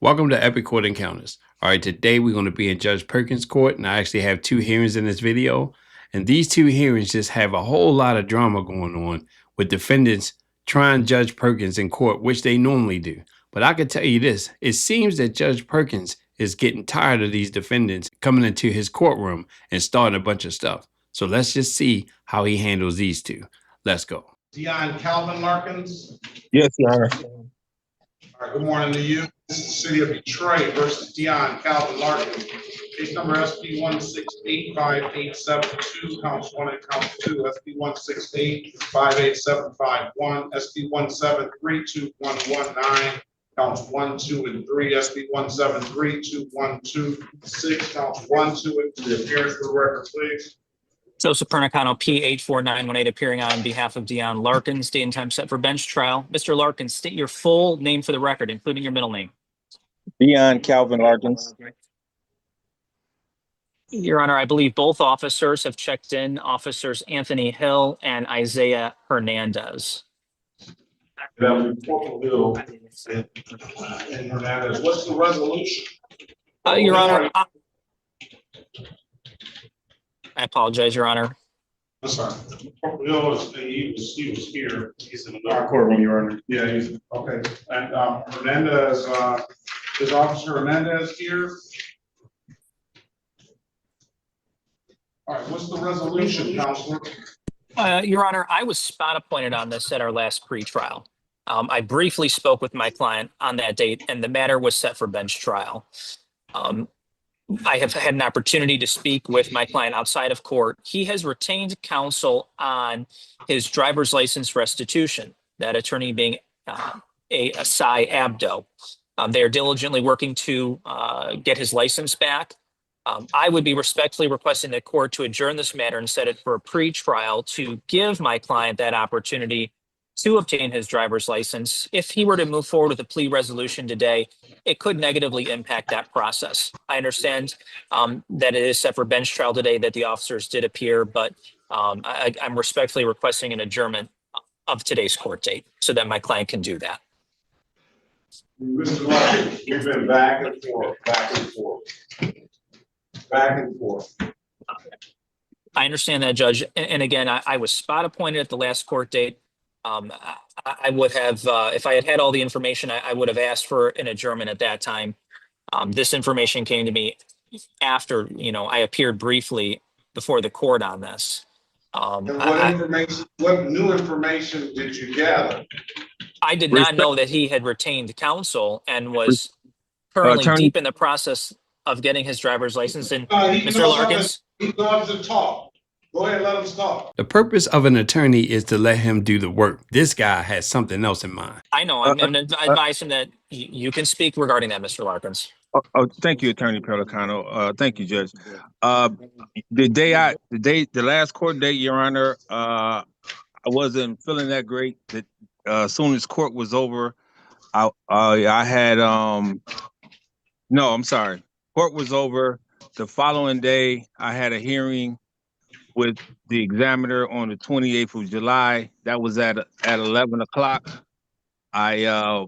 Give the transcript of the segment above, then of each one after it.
Welcome to Epic Court Encounters. All right, today we're going to be in Judge Perkins' court, and I actually have two hearings in this video. And these two hearings just have a whole lot of drama going on with defendants trying Judge Perkins in court, which they normally do. But I can tell you this, it seems that Judge Perkins is getting tired of these defendants coming into his courtroom and starting a bunch of stuff. So let's just see how he handles these two. Let's go. Dion Calvin Larkins. Yes, Your Honor. All right, good morning to you. This is the City of Detroit versus Dion Calvin Larkins. Case number SP 1685872, counts 1 and count 2, SP 1685871, SP 1732119, counts 1, 2, and 3, SP 1732126, counts 1, 2, and 3. Appearance for the record, please. Joseph Pernicano, P84918, appearing on behalf of Dion Larkins. Date and time set for bench trial. Mr. Larkins, state your full name for the record, including your middle name. Dion Calvin Larkins. Your Honor, I believe both officers have checked in, Officers Anthony Hill and Isaiah Hernandez. And Hernandez, what's the resolution? Your Honor, I apologize, Your Honor. I'm sorry. He was here. He's in the courtroom, Your Honor. Yeah, he's okay. And Hernandez, is Officer Hernandez here? All right, what's the resolution, Counselor? Your Honor, I was spot appointed on this at our last pre-trial. I briefly spoke with my client on that date, and the matter was set for bench trial. I have had an opportunity to speak with my client outside of court. He has retained counsel on his driver's license restitution, that attorney being Asai Abdo. They are diligently working to get his license back. I would be respectfully requesting the court to adjourn this matter and set it for a pre-trial to give my client that opportunity to obtain his driver's license. If he were to move forward with a plea resolution today, it could negatively impact that process. I understand that it is set for bench trial today, that the officers did appear, but I'm respectfully requesting an adjournment of today's court date so that my client can do that. Mr. Larkin, you've been back and forth, back and forth, back and forth. I understand that, Judge. And again, I was spot appointed at the last court date. I would have, if I had had all the information, I would have asked for an adjournment at that time. This information came to me after, I appeared briefly before the court on this. And what new information did you gather? I did not know that he had retained counsel and was currently deep in the process of getting his driver's license. And Mr. Larkins, he loves to talk. Go ahead, let him talk. The purpose of an attorney is to let him do the work. This guy has something else in mind. I know. I'm going to advise him that you can speak regarding that, Mr. Larkins. Thank you, Attorney Pernicano. Thank you, Judge. The last court date, Your Honor, I wasn't feeling that great. That as soon as court was over, I had no, I'm sorry. Court was over. The following day, I had a hearing with the examiner on the 28th of July. That was at 11 o'clock. I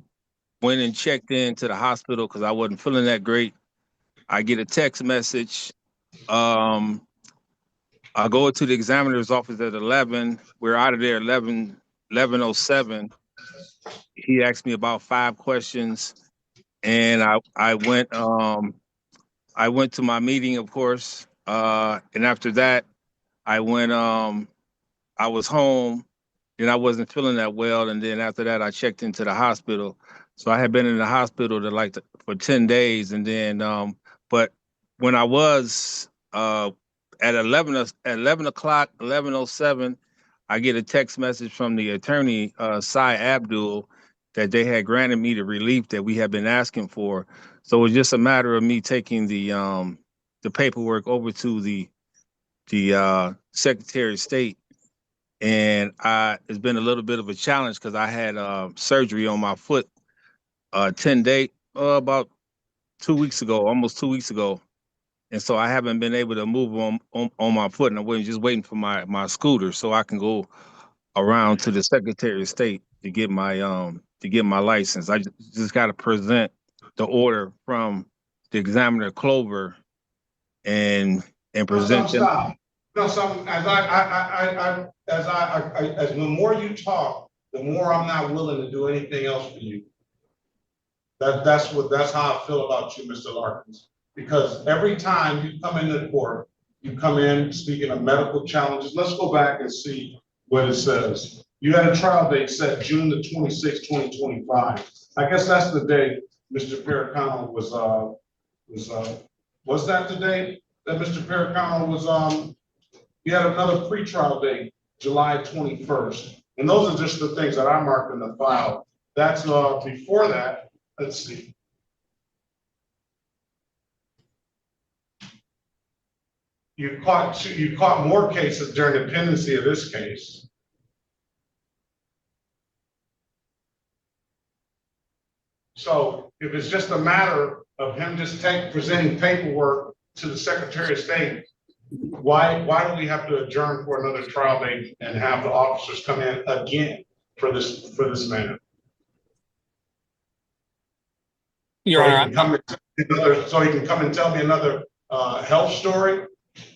went and checked into the hospital because I wasn't feeling that great. I get a text message. I go to the examiner's office at 11. We're out of there 11:07. He asked me about 5 questions, and I went to my meeting, of course. And after that, I went, I was home, and I wasn't feeling that well. And then after that, I checked into the hospital. So I had been in the hospital for 10 days. And then, but when I was at 11 o'clock, 11:07, I get a text message from the attorney, Sai Abdul, that they had granted me the relief that we had been asking for. So it was just a matter of me taking the paperwork over to the Secretary of State, and it's been a little bit of a challenge because I had surgery on my foot about 2 weeks ago, almost 2 weeks ago, and so I haven't been able to move on my foot, and I was just waiting for my scooter so I can go around to the Secretary of State to get my license. I just got to present the order from the examiner Clover and present them. Stop. No, as the more you talk, the more I'm not willing to do anything else for you. That's how I feel about you, Mr. Larkins. Because every time you come into court, you come in speaking of medical challenges. Let's go back and see what it says. You had a trial date set June the 26th, 2025. I guess that's the day Mr. Pericano was that the day that Mr. Pericano was, he had another pretrial date, July 21st. And those are just the things that I marked in the file. That's before that, let's see. You caught more cases during the pendency of this case. So if it's just a matter of him just presenting paperwork to the Secretary of State, why do we have to adjourn for another trial date and have the officers come in again for this matter? Your Honor, so he can come and tell me another health story.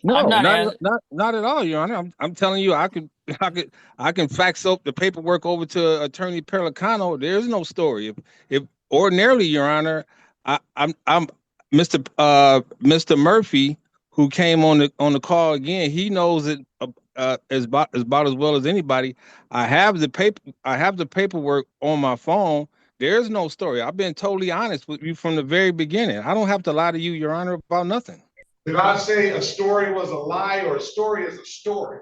No, not at all, Your Honor. I'm telling you, I can fax up the paperwork over to Attorney Pericano. There's no story. If ordinarily, Your Honor, I'm Mr. Murphy, who came on the call again. He knows it as about as well as anybody. I have the paperwork on my phone. There's no story. I've been totally honest with you from the very beginning. I don't have to lie to you, Your Honor, about nothing. Did I say a story was a lie or a story is a story?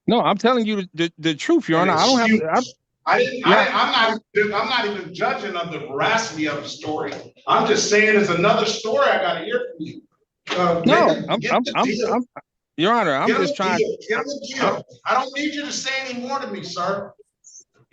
No, I'm telling you the truth, Your Honor. I don't have to. I'm not even judging of the veracity of the story. I'm just saying it's another story I got to hear from you. Your Honor, I'm just trying. I don't need you to say any more to me, sir.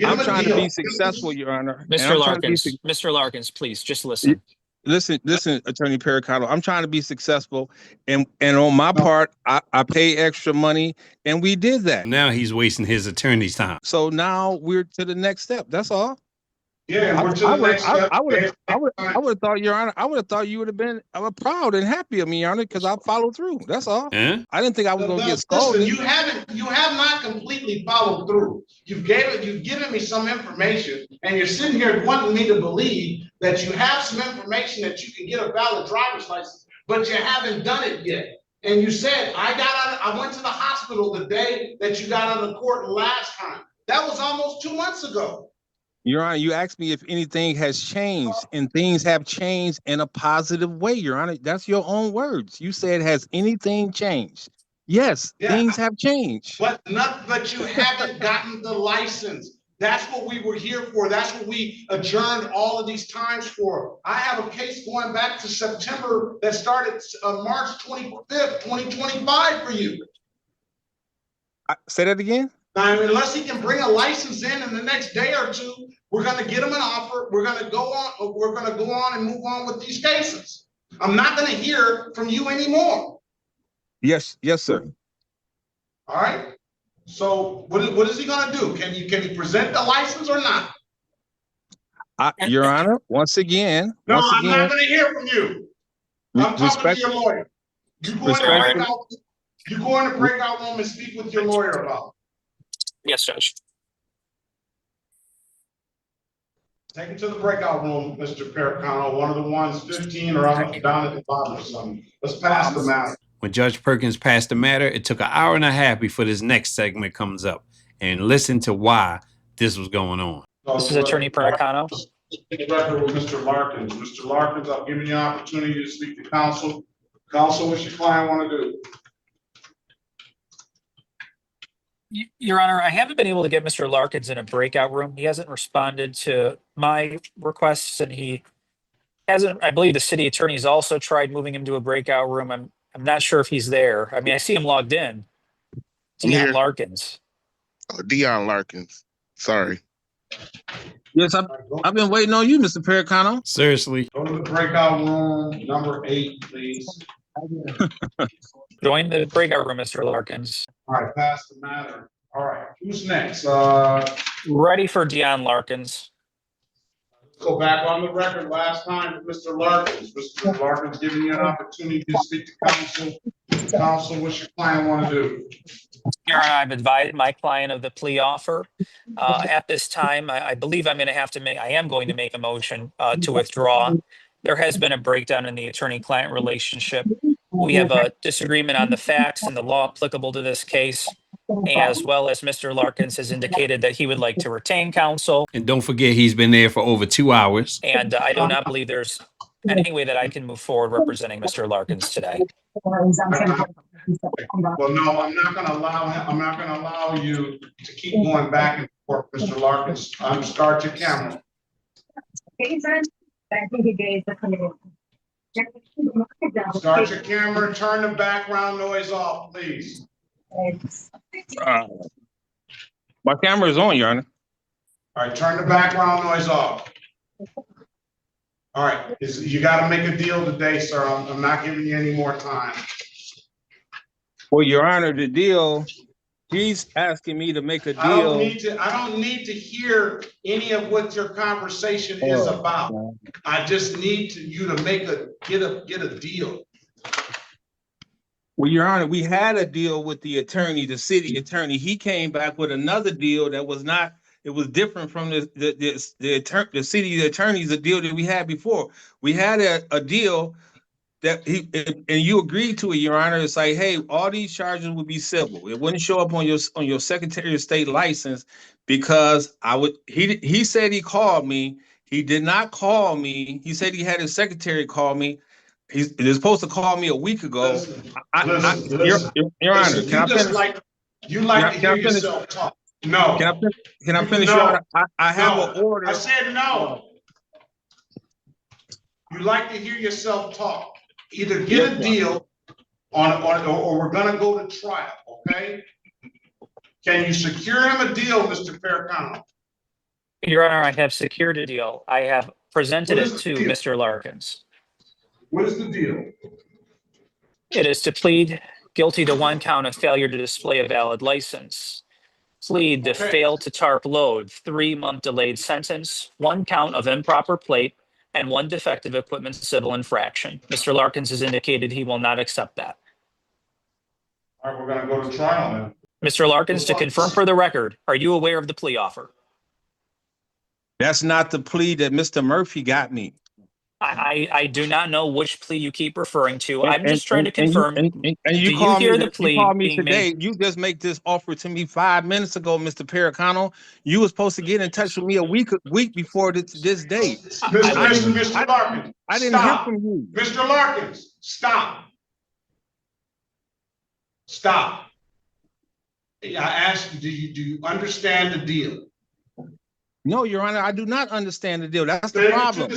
I'm trying to be successful, Your Honor. Mr. Larkins, please just listen. Listen, Attorney Pericano, I'm trying to be successful, and on my part, I pay extra money, and we did that. Now he's wasting his attorney's time. So now we're to the next step. That's all. Yeah, we're to the next step. I would have thought, Your Honor, I would have thought you would have been proud and happy of me, Your Honor, because I followed through. That's all. I didn't think I was going to get scolded. Listen, you have not completely followed through. You've given me some information, and you're sitting here wanting me to believe that you have some information that you can get a valid driver's license, but you haven't done it yet. And you said, I went to the hospital the day that you got out of court last time. That was almost 2 months ago. Your Honor, you asked me if anything has changed, and things have changed in a positive way, Your Honor. That's your own words. You said, has anything changed? Yes, things have changed. But you haven't gotten the license. That's what we were here for. That's what we adjourned all of these times for. I have a case going back to September that started March 25th, 2025 for you. Say that again? Now, unless he can bring a license in the next day or two, we're going to get him an offer. We're going to go on and move on with these cases. I'm not going to hear from you anymore. Yes, sir. All right. So what is he going to do? Can he present the license or not? Your Honor, once again. No, I'm not going to hear from you. I'm talking to your lawyer. You go in the breakout room and speak with your lawyer about it. Yes, Judge. Take it to the breakout room, Mr. Pericano. One of the ones 15 or down at the bottom or something. Let's pass the matter. When Judge Perkins passed the matter, it took an hour and a half before this next segment comes up. And listen to why this was going on. This is Attorney Pericano. The record with Mr. Larkins. Mr. Larkins, I'll give you the opportunity to speak to counsel. Counsel, what's your client want to do? Your Honor, I haven't been able to get Mr. Larkins in a breakout room. He hasn't responded to my requests, and he hasn't. I believe the city attorney's also tried moving him to a breakout room. I'm not sure if he's there. I mean, I see him logged in. Dion Larkins. Oh, Dion Larkins. Sorry. Yes, I've been waiting on you, Mr. Pericano. Seriously. Go to the breakout room, number 8, please. Join the breakout room, Mr. Larkins. All right, pass the matter. All right, who's next? Ready for Dion Larkins. Go back on the record last time, Mr. Larkins. Mr. Larkins giving you an opportunity to speak to counsel. Counsel, what's your client want to do? Your Honor, I've advised my client of the plea offer. At this time, I believe I'm going to have to make, I am going to make a motion to withdraw. There has been a breakdown in the attorney-client relationship. We have a disagreement on the facts and the law applicable to this case, as well as Mr. Larkins has indicated that he would like to retain counsel. And don't forget, he's been there for over 2 hours. And I do not believe there's any way that I can move forward representing Mr. Larkins today. Well, no, I'm not gonna allow him, I'm not gonna allow you to keep going back and forth, Mr. Larkins. Start your camera. Start your camera, turn the background noise off, please. My camera is on, Your Honor. All right, turn the background noise off. All right, you gotta make a deal today, sir. I'm not giving you any more time. Well, Your Honor, the deal, he's asking me to make a deal. I don't need to hear any of what your conversation is about. I just need you to get a deal. Well, Your Honor, we had a deal with the attorney, the city attorney. He came back with another deal that was not, it was different from the city attorney's, the deal that we had before. We had a deal that and you agreed to it, Your Honor. It's like, hey, all these charges would be civil. It wouldn't show up on your Secretary of State license because he said he called me. He did not call me. He said he had his secretary call me. He was supposed to call me a week ago. Your Honor, can I finish? You like to hear yourself talk. No. Can I finish? No. Your Honor? I have an order. I said no. You like to hear yourself talk. Either get a deal or we're gonna go to trial, okay? Can you secure him a deal, Mr. Perkins? Your Honor, I have secured a deal. I have presented it to Mr. Larkins. What is the deal? It is to plead guilty to 1 count of failure to display a valid license. Plead to fail to tarp load, 3-month delayed sentence, 1 count of improper plate, and 1 defective equipment civil infraction. Mr. Larkins has indicated he will not accept that. All right, we're gonna go to trial then. Mr. Larkins, to confirm for the record, are you aware of the plea offer? That's not the plea that Mr. Murphy got me. I do not know which plea you keep referring to. I'm just trying to confirm. And you do call you hear me, the plea you call me being today. made? You just make this offer to me 5 minutes ago, Mr. Pericano. You were supposed to get in touch with me a week before this date. Mr. Larkins, I didn't hear from you. Mr. Larkins, stop. Stop. I asked you, do you understand the deal? No, Your Honor, I do not understand the deal. That's the problem.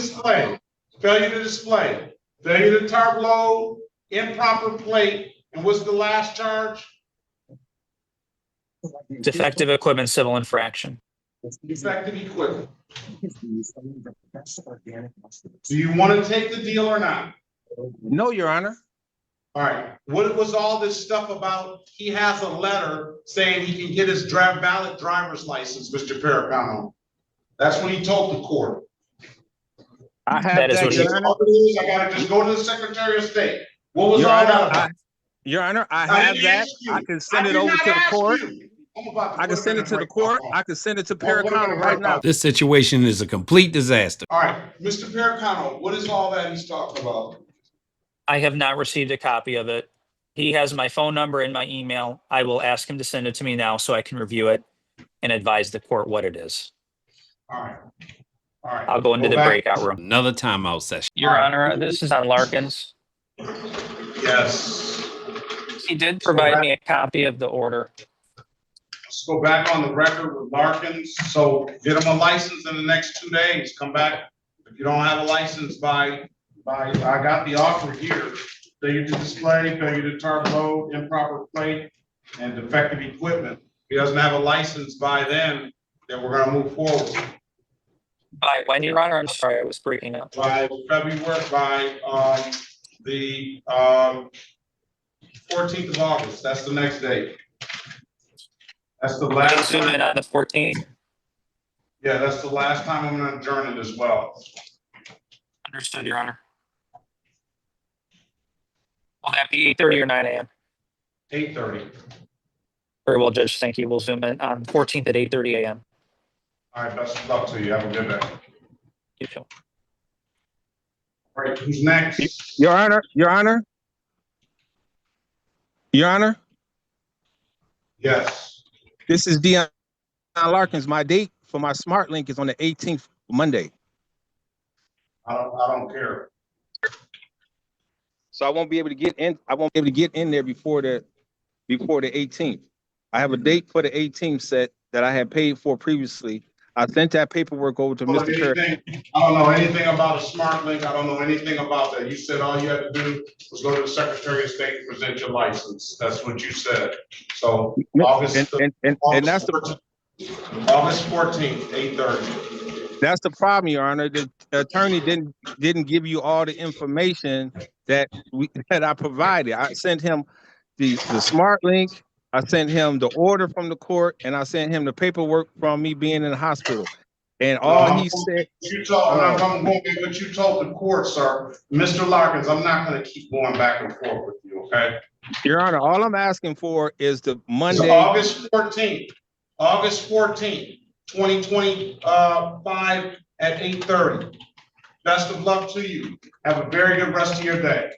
Failure to display, failure to tarp load, improper plate, and what's the last charge? Defective equipment civil infraction. Defective equipment. Do you want to take the deal or not? No, Your Honor. All right, what was all this stuff about? He has a letter saying he can get his valid driver's license, Mr. Pericano. That's what he told the court. I have that, Your Honor. I gotta just go to the Secretary of State. What was all that about? Your Honor, I have that. I can send it over to the court. I can send it to the court. I can send it to Pericano right now. This situation is a complete disaster. All right, Mr. Pericano, what is all that he's talking about? I have not received a copy of it. He has my phone number and my email. I will ask him to send it to me now so I can review it and advise the court what it is. All right. All right. I'll go into the breakout room. Another timeout session. Your Honor, this is on Larkins. Yes. He did provide me a copy of the order. Let's go back on the record with Larkins. So get him a license in the next 2 days. Come back. If you don't have a license by I got the offer here. Failure to display, failure to tarp load, improper plate, and defective equipment. If he doesn't have a license by then we're gonna move forward. By when, Your Honor? I'm sorry, I was breaking up. By February, by the 14th of August. That's the next date. That's the last Zoom in one. on the 14th. Yeah, that's the last time I'm gonna adjourn it as well. Understood, Your Honor. Will that be 8:30 or 9 a.m.? 8:30. Very well, Judge. Thank you. We'll zoom in on 14th at 8:30 a.m. All right, best of luck to you. Have a good day. You too. All right, who's next? Your Honor, Your Honor, Your Honor, Yes. this is Dion Larkins. My date for my smart link is on the 18th, Monday. I don't care. So I won't be able to get in. I won't be able to get in there before the 18th. I have a date for the 18th set that I had paid for previously. I sent that paperwork over to Mr. Perkins. I don't know anything about a smart link. I don't know anything about that. You said all you had to do was go to the Secretary of State and present your license. That's what you said. So August And that's the August 14th, 8:30. That's the problem, Your Honor. The attorney didn't give you all the information that I provided. I sent him the smart link. I sent him the order from the court, and I sent him the paperwork from me being in the hospital. And all he said. I'm going with what you told the court, sir. Mr. Larkins, I'm not going to keep going back and forth with you, okay? Your Honor, all I'm asking for is the Monday. So August 14th, 2025 at 8:30. Best of luck to you. Have a very good rest of your day.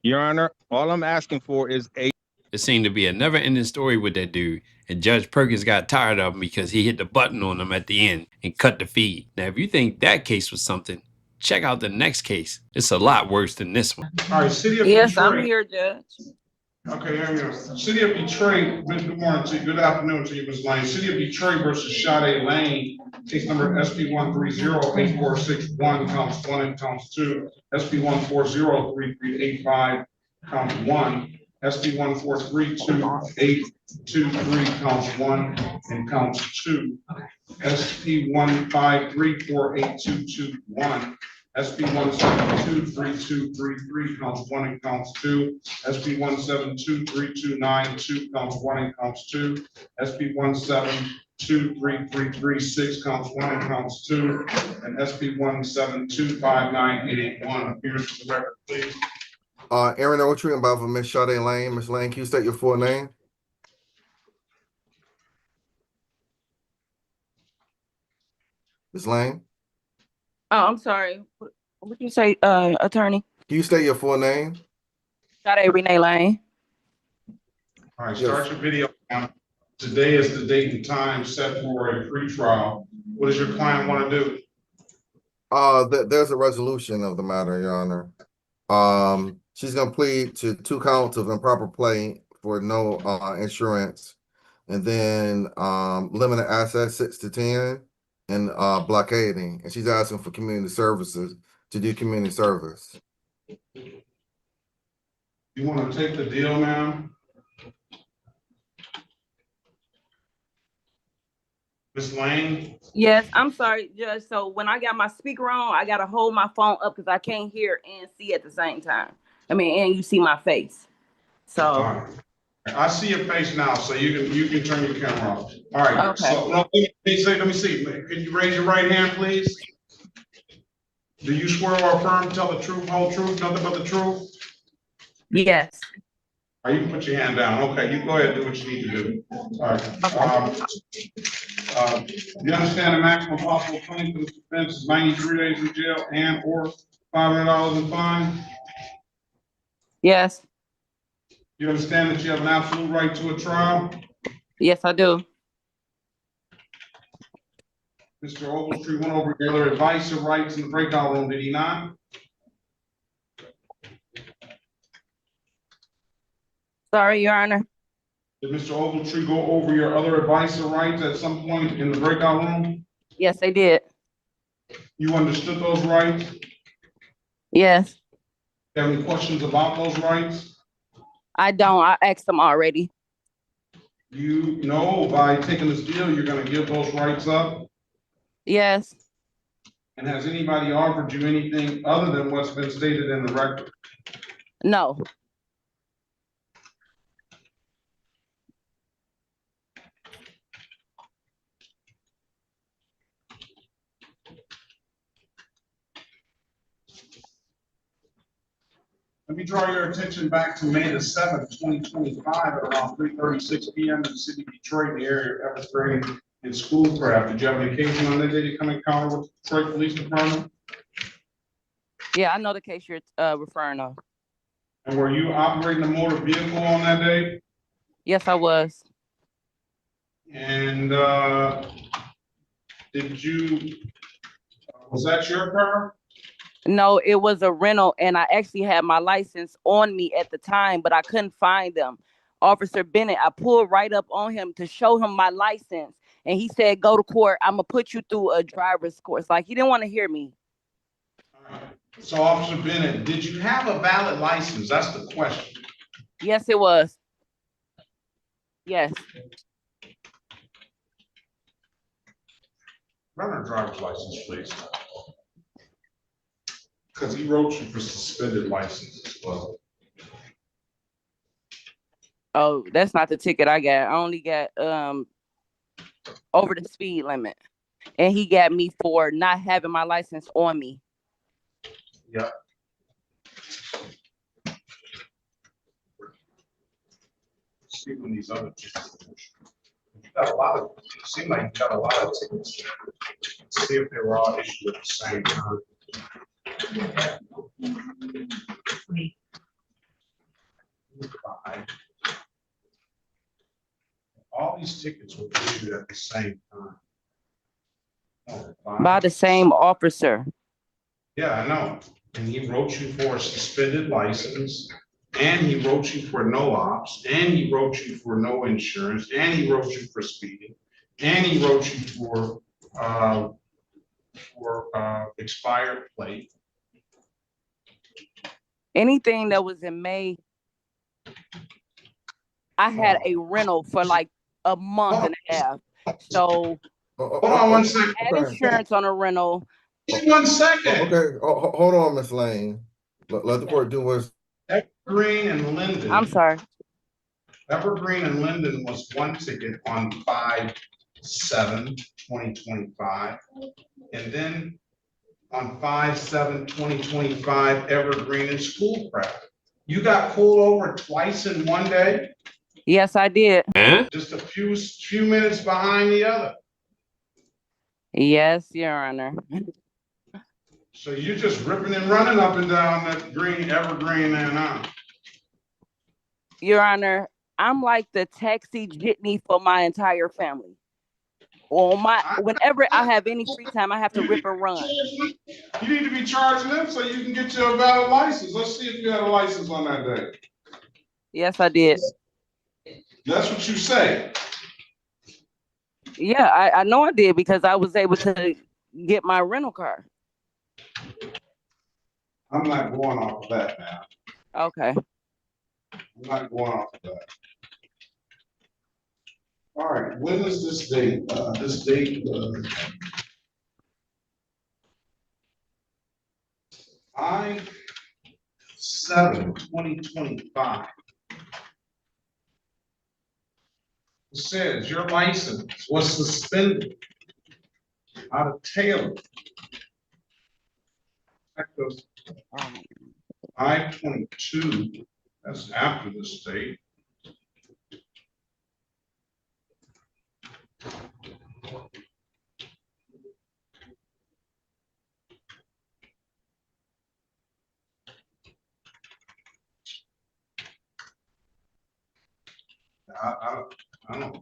Your Honor, all I'm asking for is a. It seemed to be a never-ending story with that dude, and Judge Perkins got tired of him because he hit the button on him at the end and cut the feed. Now, if you think that case was something, check out the next case. It's a lot worse than this one. All right, City of Yes, Detroit. I'm here, Judge. Okay, here we go. City of Detroit, good morning to you, good afternoon to you, Ms. Lane. City of Detroit versus Sade Lane, case number SP 1308461, counts 1 and counts 2. SP 1403385, count 1. SP 1432823, counts 1 and counts 2. SP 153482221. SP 1723233, counts 1 and counts 2. SP 1723292, counts 1 and counts 2. SP 1723336, counts 1 and counts 2. And SP 1725981, appears for the record, please. Aaron Oldtree, I'm about for Miss Sade Lane. Miss Lane, can you state your full name? Miss Lane, Oh, I'm sorry. What did you say, attorney? can you state your full name? Sade Renee Lane. All right, start your video now. Today is the date and time set for a pretrial. What does your client want to do? There's a resolution of the matter, Your Honor. She's gonna plead to 2 counts of improper play for no insurance, and then limited assets 6 to 10, and blockading. And she's asking for community services to do community service. You want to take the deal, ma'am? Ms. Lane? Yes, I'm sorry, Judge. So when I got my speaker on, I gotta hold my phone up because I can't hear and see at the same time. I mean, and you see my face. So. All right. I see your face now, so you can turn your camera off. All right. Okay. So let me see. Can you raise your right hand, please? Do you swear or affirm to tell the truth, whole truth, nothing but the truth? Yes. All right, you can put your hand down. Okay, you go ahead and do what you need to do. All right. You understand the maximum possible penalty for this offense is 93 days in jail and or $500 in fine? Yes. You understand that you have an absolute right to a trial? Yes, I do. Mr. Ogletree went over your other advice or rights in the breakout room, did he not? Sorry, Your Honor. Did Mr. Ogletree go over your other advice or rights at some point in the breakout room? Yes, they did. You understood those rights? Yes. You have any questions about those rights? I don't. I asked them already. You know by taking this deal, you're gonna give those rights up? Yes. And has anybody offered you anything other than what's been stated in the record? No. Let me draw your attention back to May the 7th, 2025, at around 3:36 p.m. in the city of Detroit, in the area of Evergreen and Schoolcraft. Did you have an occasion on that day to come encounter with the Detroit Police Department? Yeah, I know the case you're referring to. And were you operating a motor vehicle on that day? Yes, I was. And was that your car? No, it was a rental, and I actually had my license on me at the time, but I couldn't find them. Officer Bennett, I pulled right up on him to show him my license, and he said, "Go to court. I'm gonna put you through a driver's course." Like, he didn't want to hear me. All right. So, Officer Bennett, did you have a valid license? That's the question. Yes, it was. Yes. Run our driver's license, please. Because he wrote you for suspended license as well. Oh, that's not the ticket I got. I only got over the speed limit, and he got me for not having my license on me. Yeah. See when these other tickets. You got a lot of. It seemed like you got a lot of tickets. See if they were all issued at the same time. All these tickets were issued at the same time. By the same officer. Yeah, I know. And he wrote you for a suspended license, and he wrote you for no ops, and he wrote you for no insurance, and he wrote you for speeding, and he wrote you for expired plate. Anything that was in May, I had a rental for like a month and a half. So Hold on one second. I had insurance on a rental. 1 second. Okay, hold on, Miss Lane. Let the court do what's. Evergreen and Linden. I'm sorry. Evergreen and Linden was one ticket on 5/7/2025. And then on 5/7/2025, Evergreen and Schoolcraft. You got pulled over twice in one day? Yes, I did. Just a few minutes behind the other. Yes, Your Honor. So you're just ripping and running up and down that green Evergreen and Your Honor, I'm like the taxi jitney for my entire family. Well, whenever I have any free time, I have to rip and run. You need to be charging them so you can get your valid license. Let's see if you had a license on that day. Yes, I did. That's what you say. Yeah, I know I did, because I was able to get my rental car. I'm not going off of that now. Okay. I'm not going off of that. All right, when is this date? This date, 5/7/2025. It says your license was suspended out of Taylor. 5/22, that's after this date. I don't.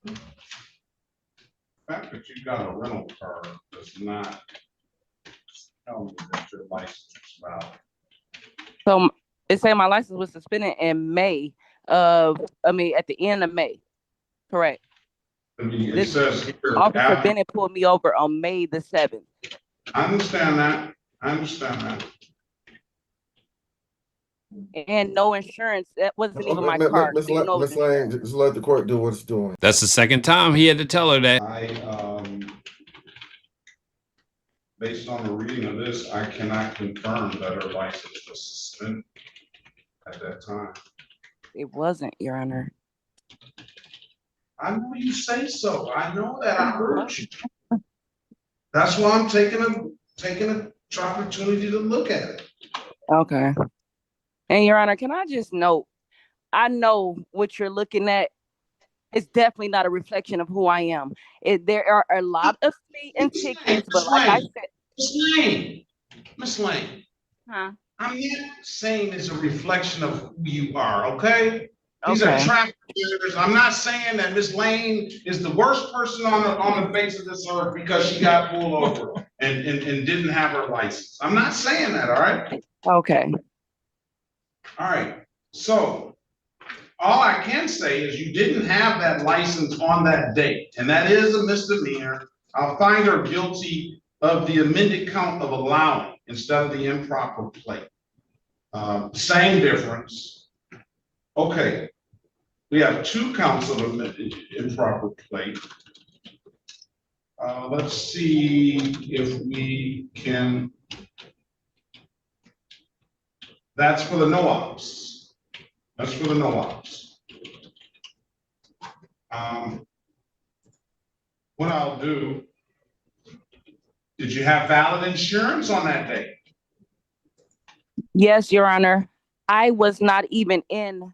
The fact that you got a rental car does not tell me that your license is valid. So it said my license was suspended in May at the end of May. Correct. I mean, it says here, Officer Bennett pulled me over on May the 7th. I understand that. And no insurance. That wasn't even my car. Miss Lane, just let the court do what it's doing. That's the second time he had to tell her that. Based on the reading of this, I cannot confirm that her license was suspended at that time. It wasn't, Your Honor. I know you say so. I know that. I heard you. That's why I'm taking an opportunity to look at it. Okay. And Your Honor, can I just note, I know what you're looking at. It's definitely not a reflection of who I am. There are a lot of speeding tickets, but Miss like I Lane, said, Miss Lane, Miss Lane, huh? I'm not saying it's a reflection of who you are, okay? These are Okay. traffic offenders. I'm not saying that Miss Lane is the worst person on the face of this earth because she got pulled over and didn't have her license. I'm not saying that, all right? Okay. All right, so all I can say is you didn't have that license on that date, and that is a misdemeanor. I'll find her guilty of the amended count of allowing instead of the improper plate. Same difference. Okay, we have 2 counts of amended improper plate. Let's see if we can. That's for the no-ops. That's for the no-ops. What I'll do, did you have valid insurance on that day? Yes, Your Honor. I was not even in.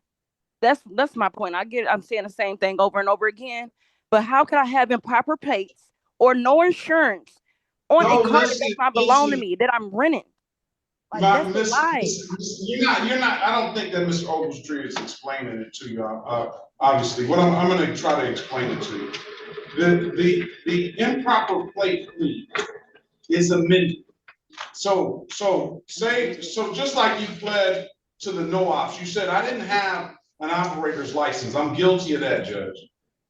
That's my point. I'm saying the same thing over and over again. But how could I have improper plates or no insurance on a No, car that does not belong to listen. me, that I'm renting? Like, that's a lie. You're not, I don't think that Mr. Ogletree is explaining it to you, obviously. What I'm gonna try to explain it to you. The improper plate plea is amended. So just like you pled to the no-ops, you said, I didn't have an operator's license. I'm guilty of that, Judge.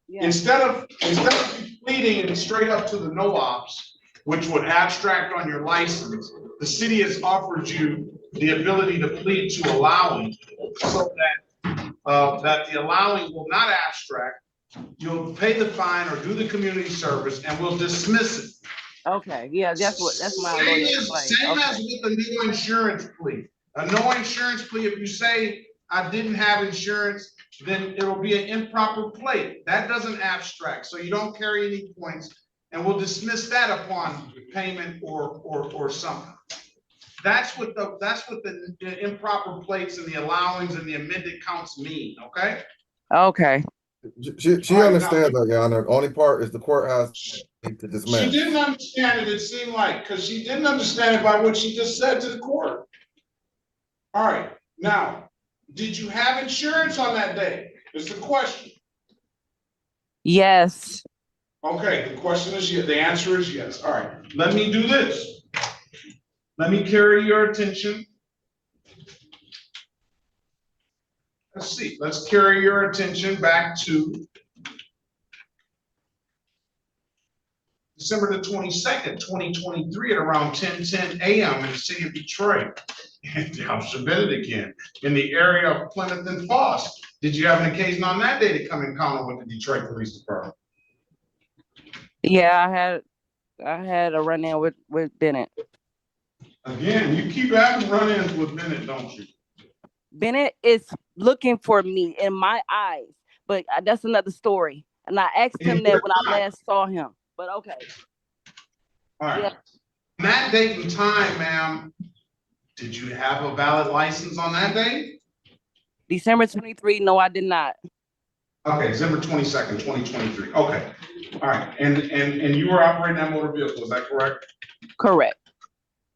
Yeah. Instead of you pleading it straight up to the no-ops, which would abstract on your license, the city has offered you the ability to plead to allowing, so that the allowing will not abstract. You'll pay the fine or do the community service, and we'll dismiss it. Okay. Yeah, that's my lawyer explained. Same Okay. as with a no insurance plea. A no insurance plea, if you say I didn't have insurance, then it'll be an improper plate. That doesn't abstract, so you don't carry any points, and we'll dismiss that upon payment or something. That's what the improper plates and the allowings and the amended counts mean, okay? Okay. She All right, understands that, Your Honor. The only part is the court has to dismiss. She didn't understand it seemed like, because she didn't understand it by what she just said to the court. All right, now, did you have insurance on that day? Is the question. Yes. Okay, the question is yes, the answer is yes. All right, let me do this. Let me carry your attention. Let's see, let's carry your attention back to December the 22nd, 2023 at around 10:10 a.m. in the city of Detroit. And the Officer Bennett again, in the area of Plymouth and Foss. Did you have an occasion on that day to come encounter with the Detroit Police Department? Yeah, I had a run-in with Bennett. Again, you keep having run-ins with Bennett, don't you? Bennett is looking for me in my eyes, but that's another story. And I asked him that when I last saw him. But okay. All right. Yeah. On that date and time, ma'am, did you have a valid license on that day? December 23, no, I did not. Okay, December 22nd, 2023. Okay. All right. And you were operating that motor vehicle, is that correct? Correct.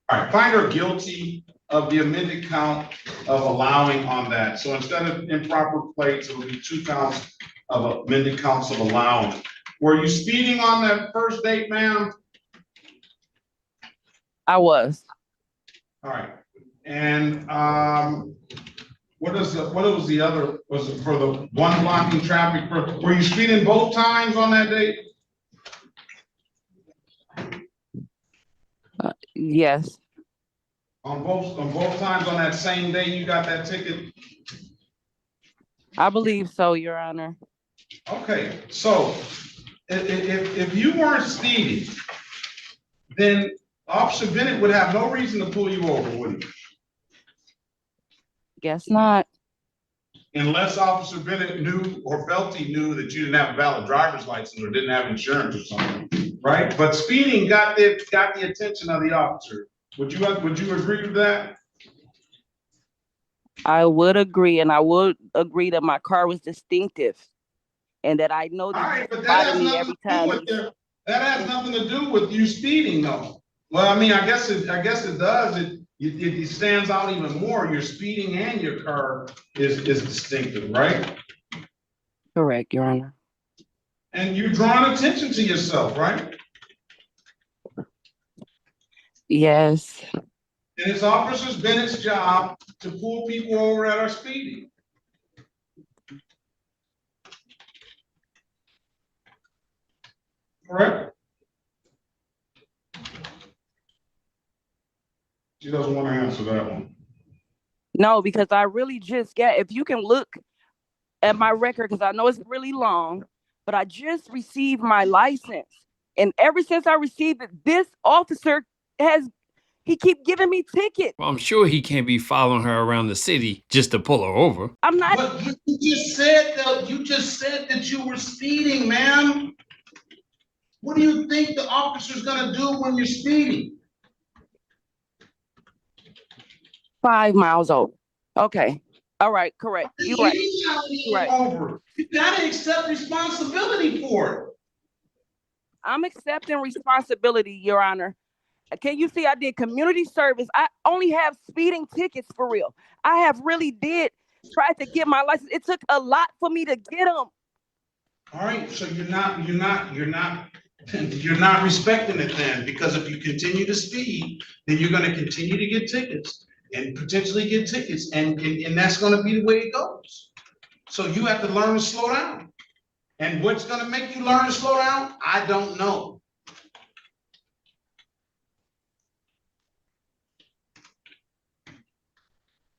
All right, find her guilty of the amended count of allowing on that. So instead of improper plates, it will be 2 counts of amended counts of allowing. Were you speeding on that first date, ma'am? I was. All right. And what was the other, was it for the one blocking traffic? Were you speeding both times on that date? Yes. On both times on that same day you got that ticket? I believe so, Your Honor. Okay, so if you weren't speeding, then Officer Bennett would have no reason to pull you over, would he? Guess not. Unless Officer Bennett knew or felt he knew that you didn't have a valid driver's license or didn't have insurance or something, right? But speeding got the attention of the officer. Would you agree with that? I would agree, and I would agree that my car was distinctive, and that I know All that right, he but that spotted has me nothing every to do time. with that has nothing to do with you speeding, though. Well, I mean, I guess it does. It stands out even more. Your speeding and your car is distinctive, right? Correct, Your Honor. And you're drawing attention to yourself, right? Yes. And it's Officer Bennett's job to pull people over that are speeding. Correct? She doesn't want to answer that one. No, because I really just if you can look at my record, because I know it's really long, but I just received my license. And ever since I received it, this officer he keep giving me tickets. Well, I'm sure he can't be following her around the city just to pull her over. I'm not. But you just said that you were speeding, ma'am. What do you think the officer's gonna do when you're speeding? 5 miles over. Okay. All right. Correct. You're right. Right. Over. You gotta accept responsibility for it. I'm accepting responsibility, Your Honor. Can you see I did community service? I only have speeding tickets for real. I have really did try to get my license. It took a lot for me to get them. All right, so you're not respecting it then, because if you continue to speed, then you're gonna continue to get tickets and potentially get tickets, and that's gonna be the way it goes. So you have to learn to slow down. And what's gonna make you learn to slow down? I don't know.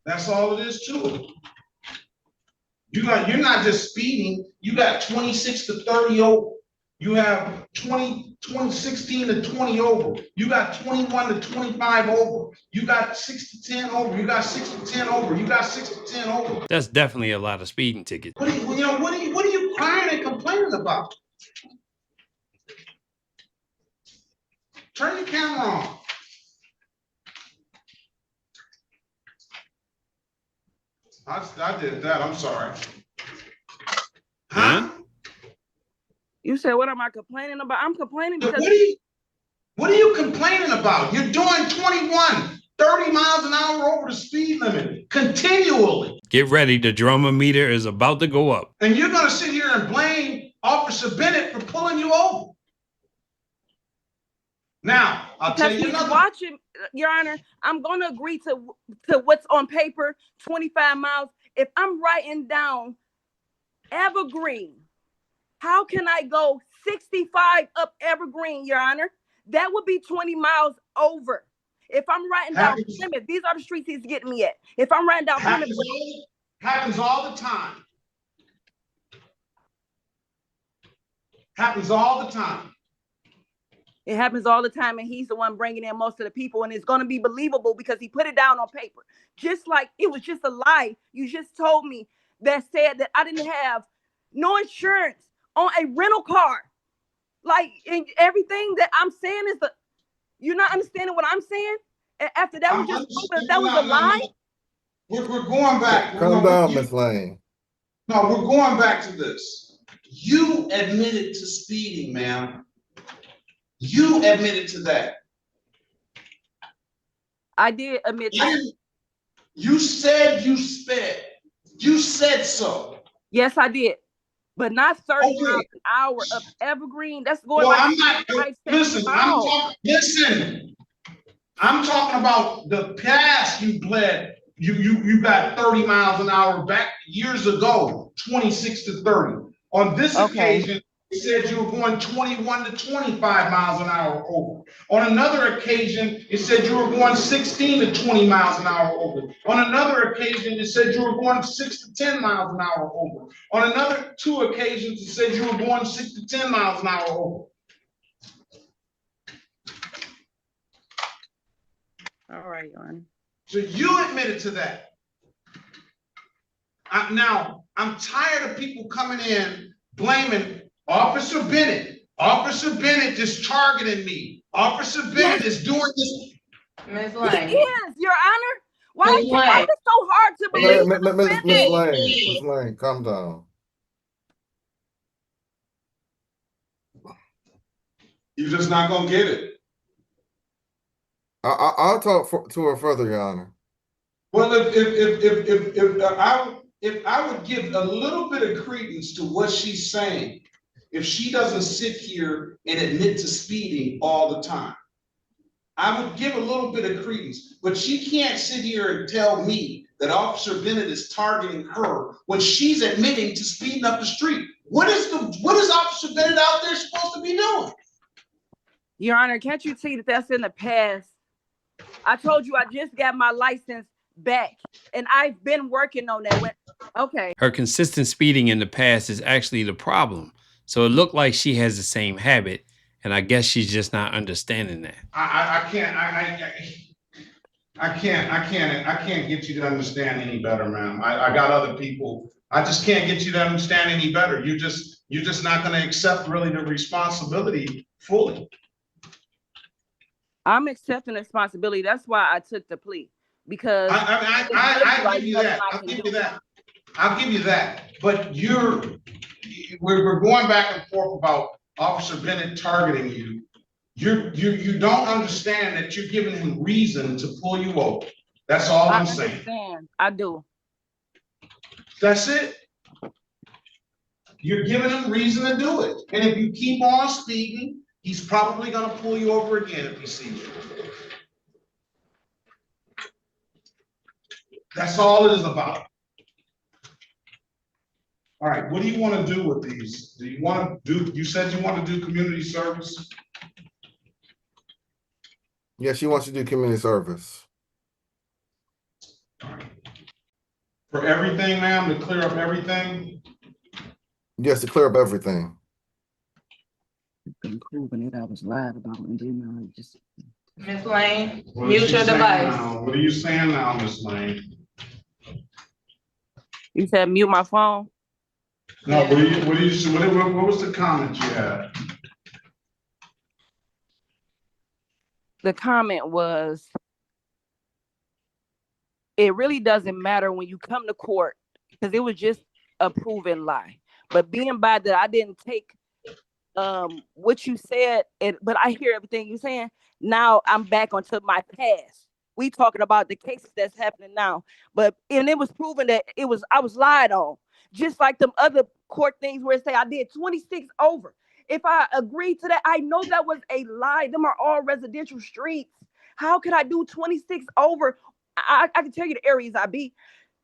That's all it is to it. You're not just speeding, you got 26 to 30 over. You have 16 to 20 over. You got 21 to 25 over. You got 6 to 10 over. You got 6 to 10 over. You got 6 to 10 over. That's definitely a lot of speeding tickets. What are you crying and complaining about? Turn your camera on. I did that, I'm sorry. Huh? You said, what am I complaining about? I'm complaining because what are you complaining about? You're doing 21, 30 miles an hour over the speed limit continually. Get ready, the drama meter is about to go up. And you're gonna sit here and blame Officer Bennett for pulling you over. Now, I'll tell you another. Watching, Your Honor, I'm gonna agree to what's on paper, 25 miles. If I'm writing down Evergreen, how can I go 65 up Evergreen, Your Honor? That would be 20 miles over. If I'm writing down Plymouth, these are the streets he's getting me at. If I'm writing down Plymouth, happens all the time. Happens all the time. It happens all the time, and he's the one bringing in most of the people, and it's going to be believable because he put it down on paper. Just like it was just a lie you just told me that said that I didn't have no insurance on a rental car. Like, and everything that I'm saying is you're not understanding what I'm saying? And after that, that was a lie? We're going back. Calm down, Miss Lane. No, we're going back to this. You admitted to speeding, ma'am. You admitted to that. I did admit that. You said you sped. You said so. Yes, I did. But not 30 miles an hour up Evergreen. That's going I'm not. Listen, I'm talking about the past you bled. You got 30 miles an hour back years ago, 26 to 30. On this occasion, it said you were going 21 to 25 miles an hour over. On another occasion, it said you were going 16 to 20 miles an hour over. On another occasion, it said you were going 6 to 10 miles an hour over. On another 2 occasions, it said you were going 6 to 10 miles an hour over. All right, Yon. So you admitted to that. Now, I'm tired of people coming in blaming Officer Bennett. Officer Bennett is targeting me. Officer Bennett is doing this. Ms. Lane. He is, Your Honor. Why is it so hard to believe? Miss Lane, calm down. You're just not gonna get it. I'll talk to her further, Your Honor. Well, if I would give a little bit of credence to what she's saying, if she doesn't sit here and admit to speeding all the time, I would give a little bit of credence, but she can't sit here and tell me that Officer Bennett is targeting her when she's admitting to speeding up the street. What is Officer Bennett out there supposed to be doing? Your Honor, can't you see that that's in the past? I told you I just got my license back, and I've been working on that. Okay. Her consistent speeding in the past is actually the problem. So it looked like she has the same habit, and I guess she's just not understanding that. I can't get you to understand any better, ma'am. I got other people. I just can't get you to understand any better. You're just not going to accept really the responsibility fully. I'm accepting the responsibility. That's why I took the plea, because I give you that. I'll give you that. But we're going back and forth about Officer Bennett targeting you. You don't understand that you're giving him reason to pull you over. That's all I'm saying. I do. That's it. You're giving him reason to do it. And if you keep on speeding, he's probably going to pull you over again if he sees you. That's all it is about. All right, what do you want to do with these? Do you want to do, you said you want to do community service? Yeah, she wants to do community service. For everything, ma'am, to clear up everything? Yes, to clear up everything. Proving it, I was lied about, and then I just. Ms. Lane, mute your device. What are you saying now, Ms. Lane? You said mute my phone? No, what was the comment you had? The comment was, it really doesn't matter when you come to court, because it was just a proven lie. But being by that, I didn't take what you said, but I hear everything you're saying. Now I'm back onto my past. We talking about the cases that's happening now, and it was proven that I was lied on, just like them other court things where it say I did 26 over. If I agreed to that, I know that was a lie. Them are all residential streets. How could I do 26 over? I can tell you the areas I be.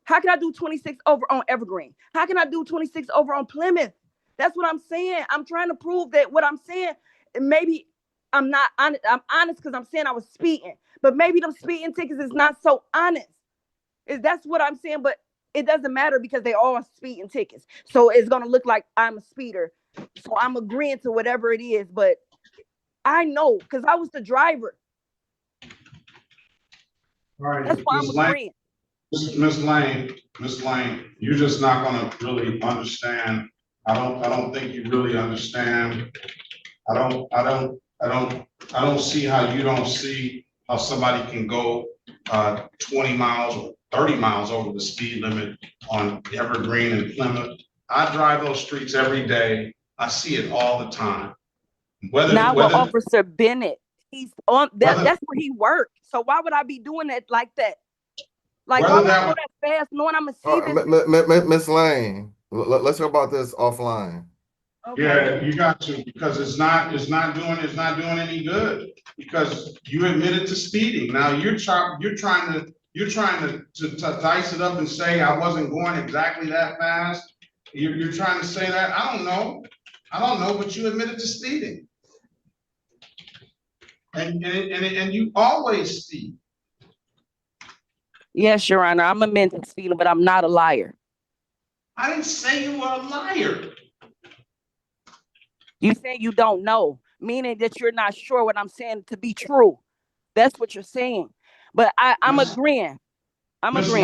How can I do 26 over on Evergreen? How can I do 26 over on Plymouth? That's what I'm saying. I'm trying to prove that what I'm saying, maybe I'm not honest. I'm honest because I'm saying I was speeding, but maybe them speeding tickets is not so honest. That's what I'm saying, but it doesn't matter because they all speeding tickets. So it's going to look like I'm a speeder. So I'm agreeing to whatever it is, but I know because I was the driver. All right, that's why I'm agreeing. Ms. Lane, you're just not going to really understand. I don't think you really understand. I don't see how you don't see how somebody can go 20 miles or 30 miles over the speed limit on Evergreen and Plymouth. I drive those streets every day. I see it all the time. Whether Officer Bennett, he's on that. That's where he worked. So why would I be doing that like that? Like why would I go that fast knowing I'm a speeder? Miss Lane, let's talk about this offline. Okay. Yeah, you got to, because it's not doing any good, because you admitted to speeding. Now you're trying to dice it up and say I wasn't going exactly that fast. You're trying to say that. I don't know, but you admitted to speeding, and you always speed. Yes, Your Honor, I'm admitting to speeding, but I'm not a liar. I didn't say you were a liar. You say you don't know, meaning that you're not sure what I'm saying to be true. That's what you're saying. But I'm agreeing. Ms.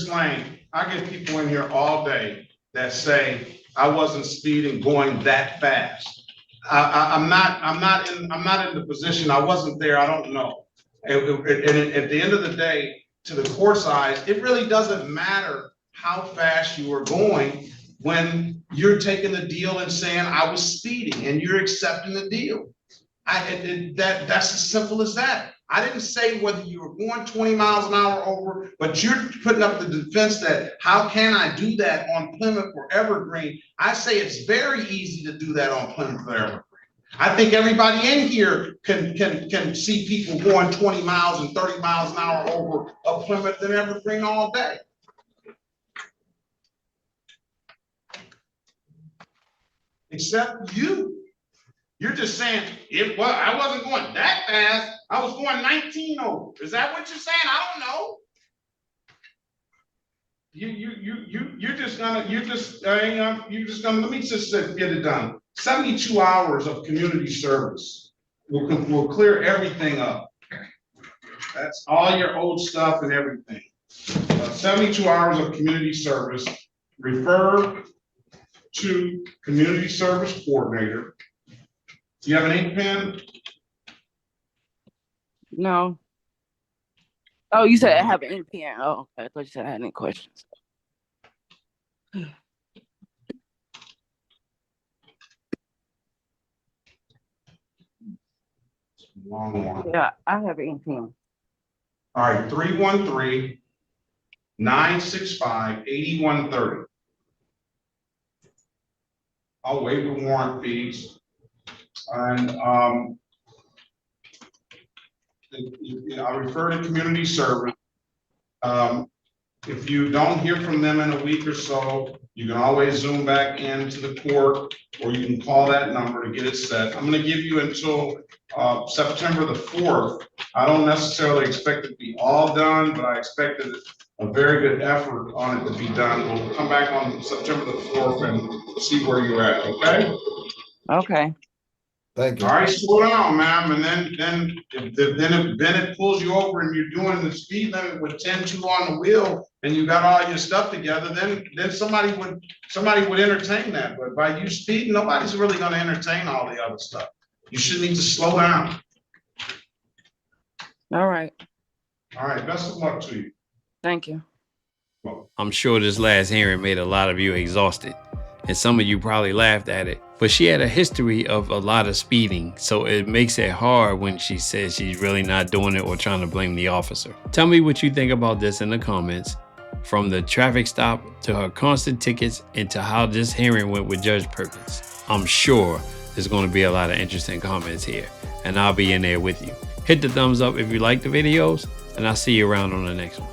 Lane, I get people in here all day that say I wasn't speeding going that fast. I'm not in the position. I wasn't there. I don't know. And at the end of the day, to the court side, it really doesn't matter how fast you are going when you're taking the deal and saying, I was speeding, and you're accepting the deal. That's as simple as that. I didn't say whether you were going 20 miles an hour over, but you're putting up the defense that how can I do that on Plymouth or Evergreen? I say it's very easy to do that on Plymouth or Evergreen. I think everybody in here can see people going 20 miles and 30 miles an hour over a Plymouth and Evergreen all day. Except you. You're just saying, I wasn't going that fast. I was going 19 over. Is that what you're saying? I don't know. You're just gonna, let me just get it done. 72 hours of community service will clear everything up. That's all your old stuff and everything. 72 hours of community service, refer to community service coordinator. Do you have an ink pen? No. Oh, you said I have an ink pen. Oh, okay. I thought you said I had any questions. Long one. Yeah, I have an ink pen. All right, 313-965-8130. I'll waive the warrant fees. And I refer to community service. If you don't hear from them in a week or so, you can always zoom back into the court, or you can call that number to get it set. I'm going to give you until September the 4th. I don't necessarily expect it to be all done, but I expect a very good effort on it to be done. We'll come back on September the 4th and see where you're at, okay? Okay. Thank you. All right, slow down, ma'am, and then if Bennett pulls you over and you're doing the speed limit with 10-2 on the wheel and you got all your stuff together, then somebody would entertain that. But by you speeding, nobody's really going to entertain all the other stuff. You should need to slow down. All right. All right, best of luck to you. Thank you. I'm sure this last hearing made a lot of you exhausted, and some of you probably laughed at it, but she had a history of a lot of speeding, so it makes it hard when she says she's really not doing it or trying to blame the officer. Tell me what you think about this in the comments, from the traffic stop to her constant tickets and to how this hearing went with Judge Perkins. I'm sure there's going to be a lot of interesting comments here, and I'll be in there with you. Hit the thumbs up if you like the videos, and I'll see you around on the next one.